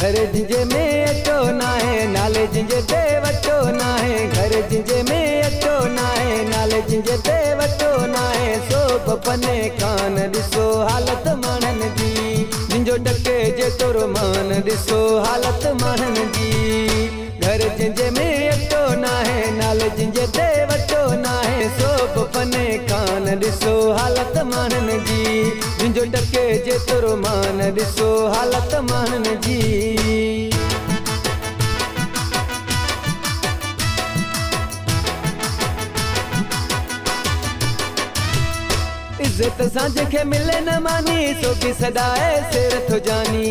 घर जिंजे में अचो नाहे नाले जिंजे ते वटो नाहे घर जिंजे में अचो नाहे नाले जिंजे ते वटो नाहे सोप पने कान ॾिसो हालत माण्हुनि जी जिंजो टके जे तोरो मान ॾिसो हालत माण्हुनि जी घर जिंजे में अचो नाहे नाले जिंजे ते वटो नाहे सोप पने कान ॾिसो हालत माण्हुनि जी जिंजो टके जे तोरो मान ॾिसो हालत माण्हुनि जी। इज्जत सां जंहिंखे मिले न मानी सो की सदाए सिर थो जानी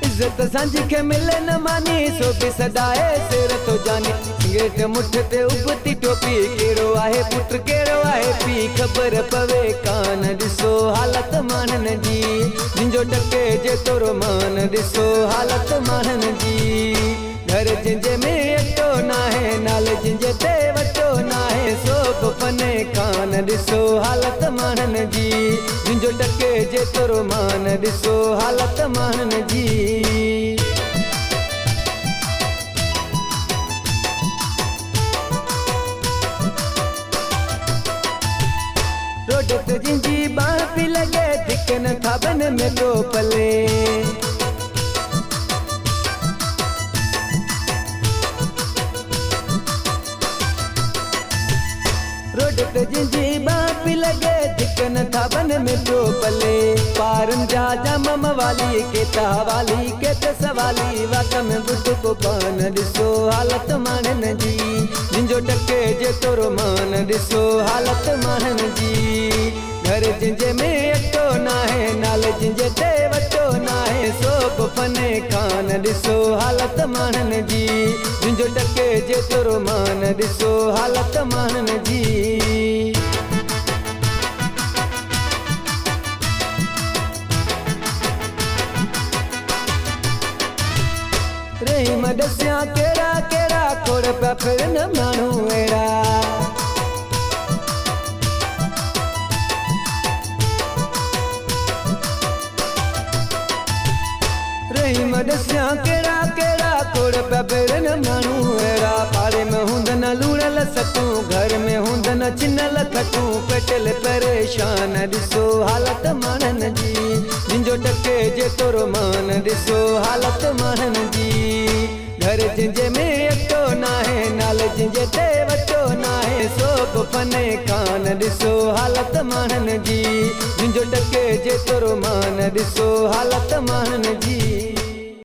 इज्जत सां जंहिंखे मिले न मानी सो की सदाए सिर थो जानी सिगरेट मुठ ते उबती टोपी कहिड़ो आहे पुट कहिड़ो आहे पी ख़बर पवे कान ॾिसो हालत माण्हुनि जी जिंजो टके जे तोरो मान ॾिसो हालत माण्हुनि जी घर जिंजे में अचो नाहे नाले जिंजे ते वटो नाहे सोप पने कान ॾिसो हालत माण्हुनि जी जिंजो टके जे तोरो मान ॾिसो हालत माण्हुनि जी। रोड ते जिंजी बाह पी लगे दिकन थाबन में तो पले रोड ते जिंजी बाह पी लगे दिकन थाबन में तो पले पारन जा जमम वाली के तावाली के त सवाली वात में बुट को पान ॾिसो हालत माण्हुनि जी जिंजो टके जे तोरो मान ॾिसो हालत माण्हुनि जी घर जिंजे में अचो नाहे नाले जिंजे ते वटो नाहे सोप पने कान ॾिसो हालत माण्हुनि जी जिंजो टके जे तोरो मान ॾिसो हालत माण्हुनि जी। रहीम दसिया कहिड़ा कहिड़ा खोड़ पिया फिरनि माण्हू अहिड़ा रहीम दसिया कहिड़ा कहिड़ा खोड़ पिया फिरनि माण्हू अहिड़ा पाड़े में हूंदनि लूणल सटूं घर में हूंदनि छिनल खटूं पेटल परेशान ॾिसो हालत माण्हुनि जी जिंजो टके जे तोरो मान ॾिसो हालत माण्हुनि जी घर जिंजे में अचो नाहे नाले जिंजे ते वटो नाहे सोप पने कान ॾिसो हालत माण्हुनि जी जिंजो टके जे तोरो मान ॾिसो हालत माण्हुनि जी।